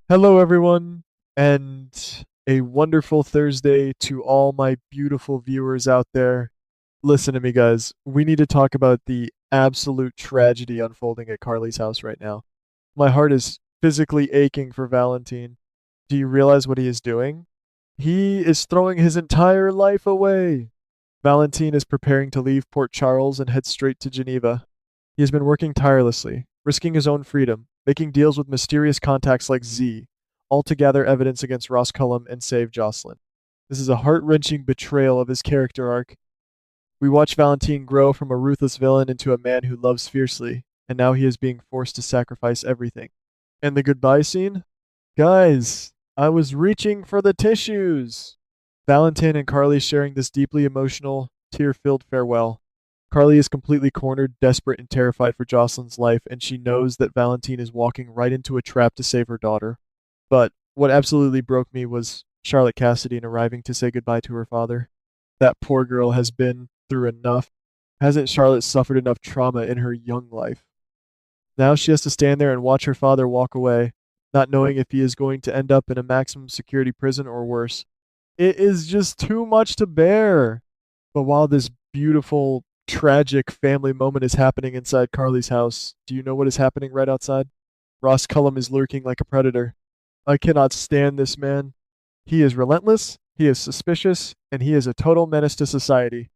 Hello, everyone, and a wonderful Thursday to all my beautiful viewers out there. Listen to me, guys. We need to talk about the absolute tragedy unfolding at Carly's house right now. My heart is physically aching for Valentine. Do you realize what he is doing? He is throwing his entire life away. Valentine is preparing to leave Port Charles and head straight to Geneva. He has been working tirelessly, risking his own freedom, making deals with mysterious contacts like Z, all to gather evidence against Ross Cullum and save Jocelyn. This is a heart-wrenching betrayal of his character arc. We watch Valentine grow from a ruthless villain into a man who loves fiercely, and now he is being forced to sacrifice everything. And the goodbye scene? Guys, I was reaching for the tissues. Valentine and Carly sharing this deeply emotional, tear-filled farewell. Carly is completely cornered, desperate, and terrified for Jocelyn's life, and she knows that Valentine is walking right into a trap to save her daughter. But what absolutely broke me was Charlotte Cassidy arriving to say goodbye to her father. That poor girl has been through enough. Hasn't Charlotte suffered enough trauma in her young life? Now she has to stand there and watch her father walk away, not knowing if he is going to end up in a maximum security prison or worse. It is just too much to bear. But while this beautiful, tragic family moment is happening inside Carly's house, do you know what is happening right outside? Ross Cullum is lurking like a predator. I cannot stand this man. He is relentless, he is suspicious, and he is a total menace to society.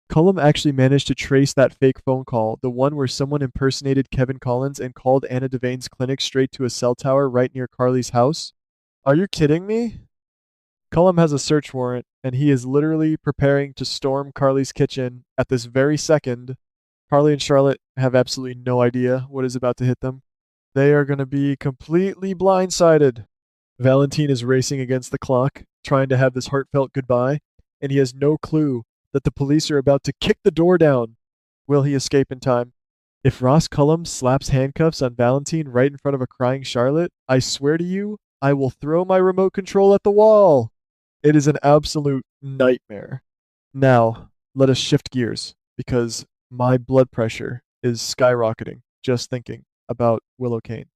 Cullum actually managed to trace that fake phone call, the one where someone impersonated Kevin Collins and called Anna Devane's clinic straight to a cell tower right near Carly's house. Are you kidding me? Cullum has a search warrant, and he is literally preparing to storm Carly's kitchen at this very second. Carly and Charlotte have absolutely no idea what is about to hit them. They are going to be completely blindsided. Valentine is racing against the clock, trying to have this heartfelt goodbye, and he has no clue that the police are about to kick the door down. Will he escape in time? If Ross Cullum slaps handcuffs on Valentine right in front of a crying Charlotte, I swear to you, I will throw my remote control at the wall. It is an absolute nightmare. Now, let us shift gears because my blood pressure is skyrocketing just thinking about Willow Kane.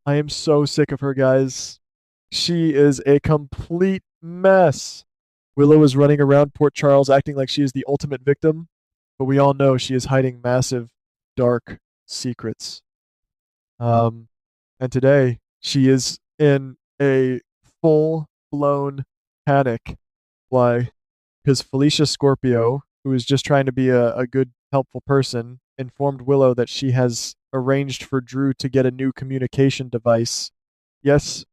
I am so sick of her, guys. She is a complete mess. Willow is running around Port Charles acting like she is the ultimate victim, but we all know she is hiding massive, dark secrets. Um, and today she is in a full blown panic. Why? Because Felicia Scorpio, who is just trying to be a good, helpful person, informed Willow that she has arranged for Drew to get a new communication device. Yes,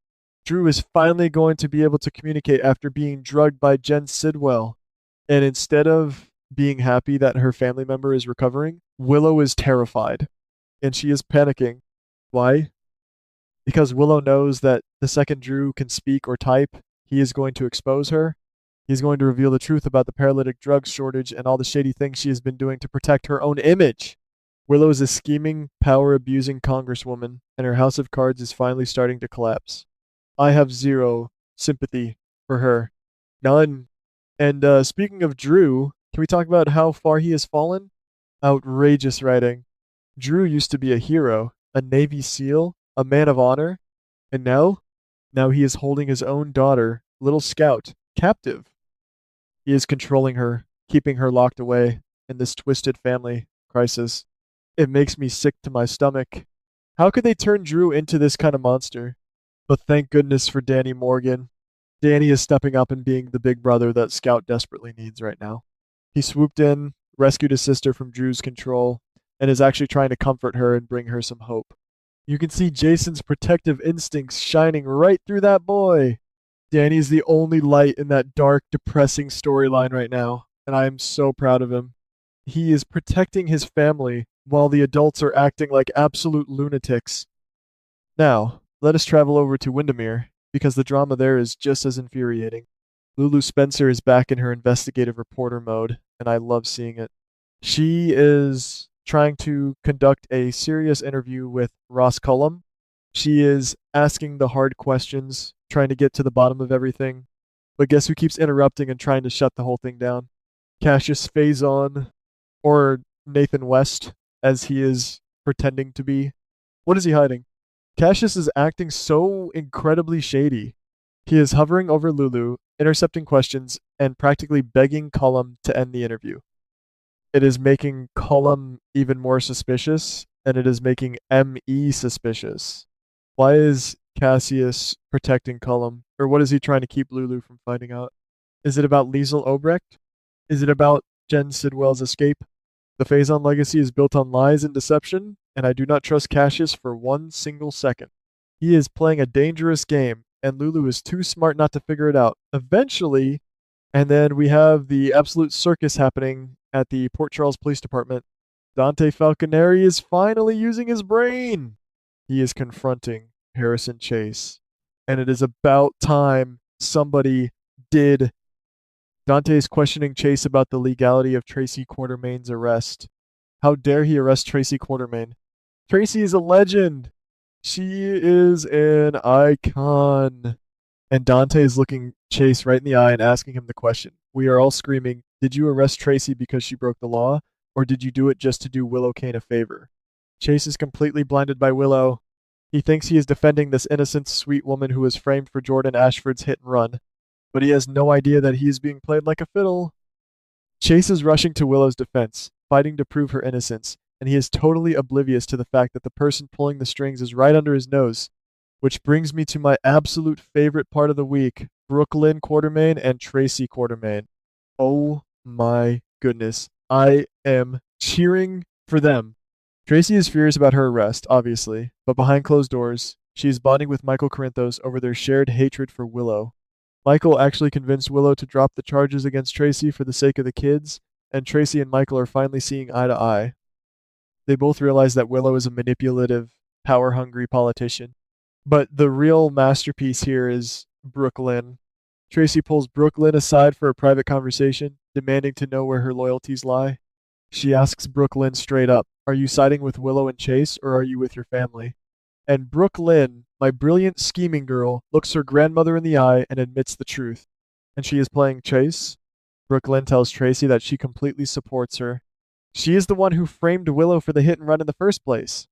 Drew is finally going to be able to communicate after being drugged by Jen Sidwell. And instead of being happy that her family member is recovering, Willow is terrified and she is panicking. Why? Because Willow knows that the second Drew can speak or type, he is going to expose her. He's going to reveal the truth about the paralytic drugs shortage and all the shady things she has been doing to protect her own image. Willow is a scheming, power abusing congresswoman, and her house of cards is finally starting to collapse. I have zero sympathy for her. None. And speaking of Drew, can we talk about how far he has fallen? Outrageous writing. Drew used to be a hero, a Navy SEAL, a man of honor, and now he is holding his own daughter, little Scout, captive. He is controlling her, keeping her locked away in this twisted family crisis. It makes me sick to my stomach. How could they turn Drew into this kind of monster? But thank goodness for Danny Morgan. Danny is stepping up and being the big brother that Scout desperately needs right now. He swooped in, rescued his sister from Drew's control, and is actually trying to comfort her and bring her some hope. You can see Jason's protective instincts shining right through that boy. Danny's the only light in that dark, depressing storyline right now, and I am so proud of him. He is protecting his family while the adults are acting like absolute lunatics. Now, let us travel over to Windermere, because the drama there is just as infuriating. Lulu Spencer is back in her investigative reporter mode, and I love seeing it. She is trying to conduct a serious interview with Ross Cullum. She is asking the hard questions, trying to get to the bottom of everything. But guess who keeps interrupting and trying to shut the whole thing down? Cassius Faison, or Nathan West, as he is pretending to be. What is he hiding? Cassius is acting so incredibly shady. He is hovering over Lulu, intercepting questions, and practically begging Cullum to end the interview. It is making Cullum even more suspicious, and it is making ME suspicious. Why is Cassius protecting Cullum? Or what is he trying to keep Lulu from finding out? Is it about Liesel Obrecht? Is it about Jen Sidwell's escape? The Phazon legacy is built on lies and deception, and I do not trust Cassius for one single second. He is playing a dangerous game, and Lulu is too smart not to figure it out. Eventually, and then we have the absolute circus happening at the Port Charles Police Department. Dante Falconeri is finally using his brain. He is confronting Harrison Chase. And it is about time somebody did. Dante is questioning Chase about the legality of Tracy Quartermain's arrest. How dare he arrest Tracy Quartermain? Tracy is a legend. She is an icon. And Dante is looking Chase right in the eye and asking him the question. We are all screaming, did you arrest Tracy because she broke the law? Or did you do it just to do Willow Kane a favor? Chase is completely blinded by Willow. He thinks he is defending this innocent, sweet woman who was framed for Jordan Ashford's hit and run. But he has no idea that he is being played like a fiddle. Chase is rushing to Willow's defense, fighting to prove her innocence, and he is totally oblivious to the fact that the person pulling the strings is right under his nose. Which brings me to my absolute favorite part of the week, Brooklyn Quartermain and Tracy Quartermain. Oh my goodness. I am cheering for them. Tracy is furious about her arrest, obviously, but behind closed doors, she is bonding with Michael Corinthos over their shared hatred for Willow. Michael actually convinced Willow to drop the charges against Tracy for the sake of the kids, and Tracy and Michael are finally seeing eye to eye. They both realize that Willow is a manipulative, power-hungry politician. But the real masterpiece here is Brooklyn. Tracy pulls Brooklyn aside for a private conversation, demanding to know where her loyalties lie. She asks Brooklyn straight up, are you siding with Willow and Chase, or are you with your family? And Brooklyn, my brilliant scheming girl, looks her grandmother in the eye and admits the truth. And she is playing Chase. Brooklyn tells Tracy that she completely supports her. She is the one who framed Willow for the hit and run in the first place.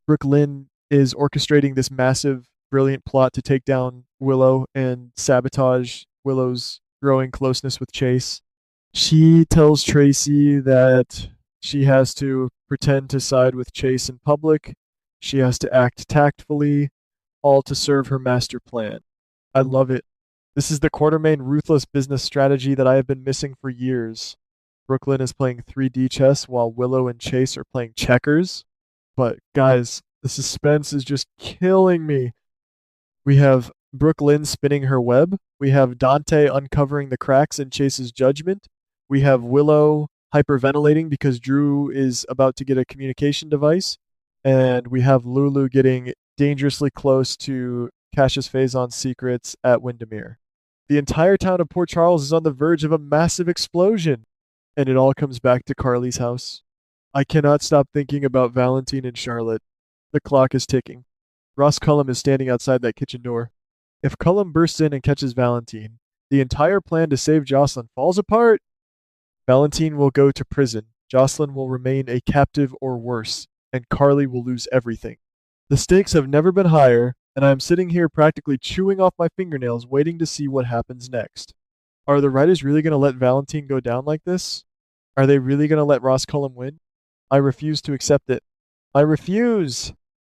Brooklyn is orchestrating this massive, brilliant plot to take down Willow and sabotage Willow's growing closeness with Chase. She tells Tracy that she has to pretend to side with Chase in public. She has to act tactfully, all to serve her master plan. I love it. This is the Quartermain ruthless business strategy that I have been missing for years. Brooklyn is playing 3D chess while Willow and Chase are playing checkers. But guys, the suspense is just killing me. We have Brooklyn spinning her web. We have Dante uncovering the cracks in Chase's judgment. We have Willow hyperventilating because Drew is about to get a communication device. And we have Lulu getting dangerously close to Cassius Phazon's secrets at Windermere. The entire town of Port Charles is on the verge of a massive explosion. And it all comes back to Carly's house. I cannot stop thinking about Valentine and Charlotte. The clock is ticking. Ross Cullum is standing outside that kitchen door. If Cullum bursts in and catches Valentine, the entire plan to save Jocelyn falls apart. Valentine will go to prison. Jocelyn will remain a captive or worse, and Carly will lose everything. The stakes have never been higher, and I am sitting here practically chewing off my fingernails waiting to see what happens next. Are the writers really going to let Valentine go down like this? Are they really going to let Ross Cullum win? I refuse to accept it. I refuse!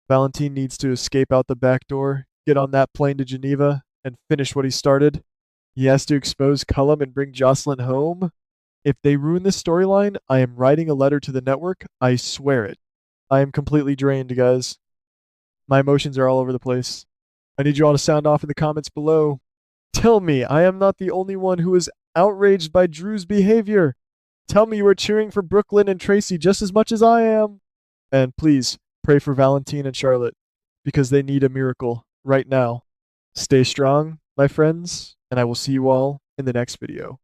Valentine needs to escape out the back door, get on that plane to Geneva, and finish what he started. He has to expose Cullum and bring Jocelyn home. If they ruin this storyline, I am writing a letter to the network. I swear it. I am completely drained, guys. My emotions are all over the place. I need you all to sound off in the comments below. Tell me I am not the only one who is outraged by Drew's behavior. Tell me you are cheering for Brooklyn and Tracy just as much as I am. And please, pray for Valentine and Charlotte, because they need a miracle right now. Stay strong, my friends, and I will see you all in the next video.